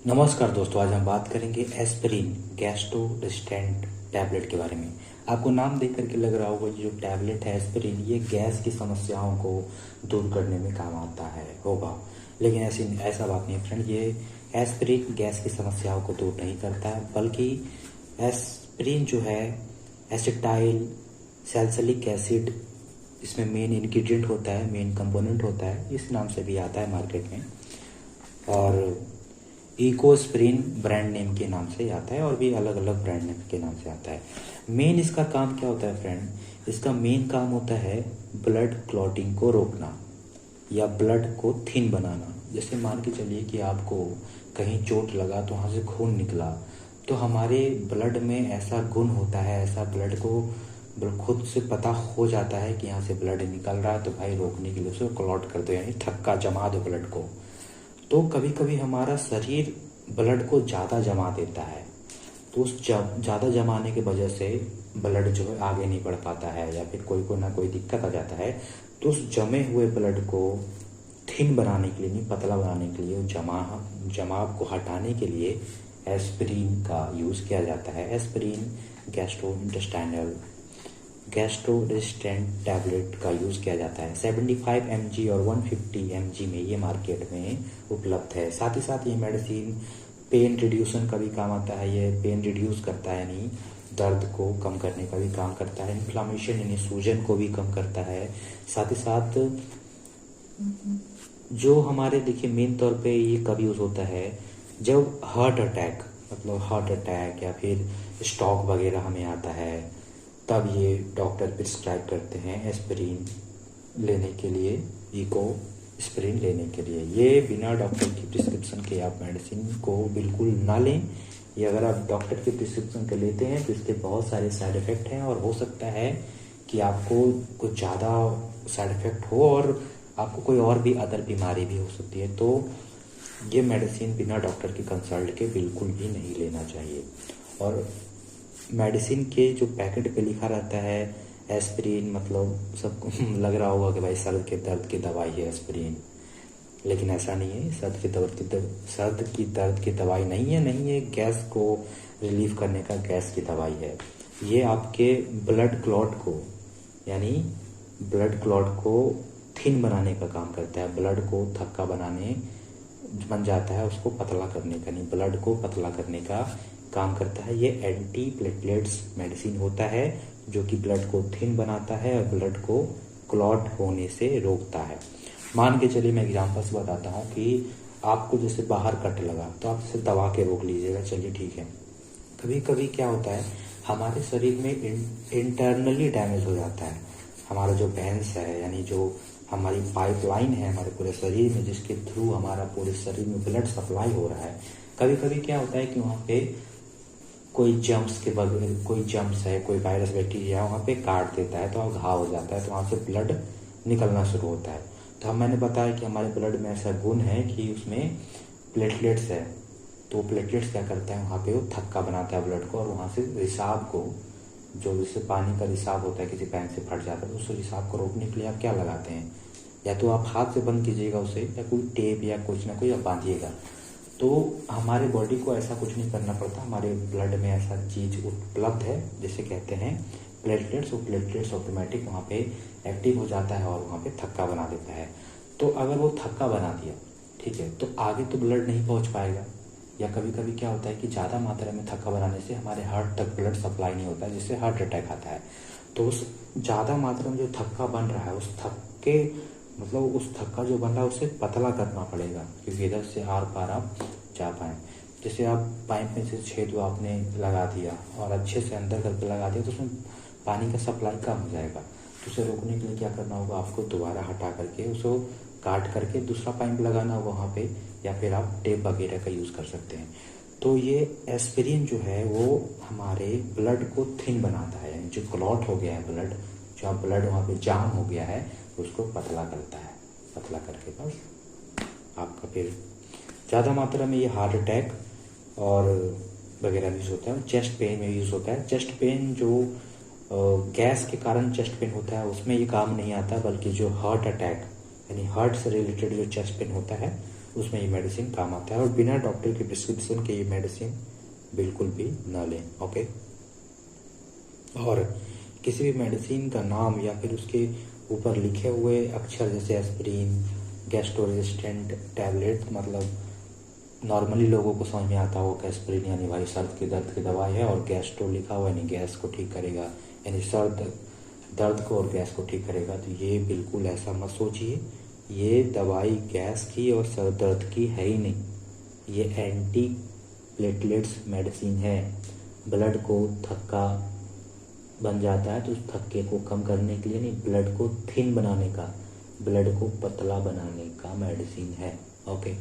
नमस्कार दोस्तों, आज हम बात करेंगे एस्पिरिन गैस्ट्रोरेसिस्टेंट टैबलेट के बारे में। आपको नाम देख करके लग रहा होगा ये जो टैबलेट है एस्पिरिन, ये गैस की समस्याओं को दूर करने में काम आता है होगा, लेकिन ऐसा बात नहीं है फ्रेंड। ये एस्पिरिन गैस की समस्याओं को दूर नहीं करता है, बल्कि एस्पिरिन जो है एसिटाइल सैलिसिलिक एसिड इसमें मेन इंग्रेडिएंट होता है, मेन कंपोनेंट होता है, इस नाम से भी आता है मार्केट में। और इकोस्प्रिन ब्रांड नेम के नाम से आता है और भी अलग अलग ब्रांड नेम के नाम से आता है। मेन इसका काम क्या होता है फ्रेंड? इसका मेन काम होता है ब्लड क्लॉटिंग को रोकना या ब्लड को थिन बनाना। जैसे मान के चलिए कि आपको कहीं चोट लगा तो वहाँ से खून निकला, तो हमारे ब्लड में ऐसा गुण होता है, ऐसा ब्लड को खुद से पता हो जाता है कि यहाँ से ब्लड निकल रहा है, तो भाई रोकने के लिए उसे क्लॉट कर दो, यानी थक्का जमा दो ब्लड को। तो कभी कभी हमारा शरीर ब्लड को ज़्यादा जमा देता है, तो उस ज़्यादा जमाने की वजह से ब्लड जो है आगे नहीं बढ़ पाता है या फिर कोई ना कोई दिक्कत आ जाता है। तो उस जमे हुए ब्लड को थिन बनाने के लिए, नहीं पतला बनाने के लिए, जमाव को हटाने के लिए एस्पिरिन का यूज़ किया जाता है। एस्पिरिन गैस्ट्रोरेसिस्टेंट टैबलेट का यूज़ किया जाता है। 75 mg और 150 mg में ये मार्केट में उपलब्ध है। साथ ही साथ ये मेडिसिन पेन रिड्यूसन का भी काम आता है। ये पेन रिड्यूस करता है, यानी दर्द को कम करने का भी काम करता है। इन्फ्लामेशन यानी सूजन को भी कम करता है। साथ ही साथ जो हमारे देखिए मेन तौर पे ये कब यूज़ होता है, जब हार्ट अटैक या फिर स्ट्रोक वगैरह हमें आता है, तब ये डॉक्टर प्रिस्क्राइब करते हैं एस्पिरिन लेने के लिए, इकोस्प्रिन लेने के लिए। ये बिना डॉक्टर की प्रिस्क्रिप्शन के आप मेडिसिन को बिल्कुल ना लें। ये अगर आप डॉक्टर की प्रिस्क्रिप्शन के लेते हैं तो इसके बहुत सारे साइड इफ़ेक्ट हैं और हो सकता है कि आपको कुछ ज़्यादा साइड इफ़ेक्ट हो और आपको कोई और भी अदर बीमारी भी हो सकती है। तो ये मेडिसिन बिना डॉक्टर की कंसल्ट के बिल्कुल भी नहीं लेना चाहिए। और मेडिसिन के जो पैकेट पे लिखा रहता है एस्पिरिन, मतलब सबको लग रहा होगा कि भाई सर्द के दर्द की दवाई है एस्पिरिन, लेकिन ऐसा नहीं है। सर्द की दर्द की दवाई नहीं है, गैस को रिलीव करने का गैस की दवाई है। ये आपके ब्लड क्लॉट को, यानी ब्लड क्लॉट को थिन बनाने का काम करता है। ब्लड को थक्का बन जाता है, उसको पतला करने का, नहीं ब्लड को पतला करने का काम करता है। ये एंटी प्लेटलेट्स मेडिसिन होता है जो कि ब्लड को थिन बनाता है और ब्लड को क्लॉट होने से रोकता है। मान के चलिए मैं एग्जांपल से बताता हूँ कि आपको जैसे बाहर कट लगा तो आप इसे दबा के रोक लीजिएगा, चलिए ठीक है। कभी कभी क्या होता है, हमारे शरीर में इंटरनली डैमेज हो जाता है। हमारा जो वेंस है, यानी जो हमारी पाइपलाइन है हमारे पूरे शरीर में, जिसके थ्रू हमारा पूरे शरीर में ब्लड सप्लाई हो रहा है, कभी कभी क्या होता है कि वहाँ पे कोई जम्स है, कोई वायरस बैक्टीरिया वहाँ पे काट देता है, तो वहाँ घाव हो जाता है, तो वहाँ से ब्लड निकलना शुरू होता है। तो मैंने बताया कि हमारे ब्लड में ऐसा गुण है कि उसमें प्लेटलेट्स है। तो प्लेटलेट्स क्या करता है, वहाँ पे वो थक्का बनाता है ब्लड को, और वहाँ से रिसाव को, जो जैसे पानी का रिसाव होता है किसी पैन से फट जाता है, तो उस रिसाव को रोकने के लिए आप क्या लगाते हैं, या तो आप हाथ से बंद कीजिएगा उसे, या कोई टेप या कुछ ना कुछ आप बांधिएगा। तो हमारे बॉडी को ऐसा कुछ नहीं करना पड़ता, हमारे ब्लड में ऐसा चीज़ उपलब्ध है जिसे कहते हैं प्लेटलेट्स। वो प्लेटलेट्स ऑटोमेटिक वहाँ पे एक्टिव हो जाता है और वहाँ पे थक्का बना देता है। तो अगर वो थक्का बना दिया, ठीक है, तो आगे तो ब्लड नहीं पहुँच पाएगा। या कभी कभी क्या होता है कि ज़्यादा मात्रा में थक्का बनाने से हमारे हार्ट तक ब्लड सप्लाई नहीं होता है, जिससे हार्ट अटैक आता है। तो उस ज़्यादा मात्रा में जो थक्का बन रहा है, उस थक्का जो बन रहा है उसे पतला करना पड़ेगा, क्योंकि इधर से आर पार आप जा पाएँ। जैसे आप पाइप में से छेद आपने लगा दिया और अच्छे से अंदर करके लगा दिया, तो उसमें पानी का सप्लाई कम हो जाएगा। तो उसे रोकने के लिए क्या करना होगा, आपको दोबारा हटा करके उसको काट करके दूसरा पाइप लगाना होगा वहाँ पे, या फिर आप टेप वगैरह का यूज़ कर सकते हैं। तो ये एस्पिरिन जो है वो हमारे ब्लड को थिन बनाता है, यानी जो क्लॉट हो गया है ब्लड, जो ब्लड वहाँ पे जाम हो गया है, उसको पतला करता है। पतला करके बस आपका फिर ज़्यादा मात्रा में ये हार्ट अटैक और वगैरह यूज़ होता है। चेस्ट पेन में यूज़ होता है। चेस्ट पेन जो गैस के कारण चेस्ट पेन होता है उसमें ये काम नहीं आता, बल्कि जो हार्ट अटैक यानी हार्ट से रिलेटेड जो चेस्ट पेन होता है उसमें ये मेडिसिन काम आता है। और बिना डॉक्टर के प्रिस्क्रिप्शन के ये मेडिसिन बिल्कुल भी ना लें। ओके। और किसी भी मेडिसिन का नाम या फिर उसके ऊपर लिखे हुए अक्षर जैसे एस्पिरिन, गैस्ट्रो रेजिस्टेंट टैबलेट, मतलब नॉर्मली लोगों को समझ में आता हो कि एस्पिरिन यानी भाई सर्द के दर्द की दवाई है, और गैस्ट्रो लिखा हुआ यानी गैस को ठीक करेगा, यानी सर्द दर्द को और गैस को ठीक करेगा। तो ये बिल्कुल ऐसा मत सोचिए, ये दवाई गैस की और सर दर्द की है ही नहीं। ये एंटी प्लेटलेट्स मेडिसिन है। ब्लड को थक्का बन जाता है तो उस थक्के को कम करने के लिए नहीं, ब्लड को थिन बनाने का, ब्लड को पतला बनाने का मेडिसिन है। ओके।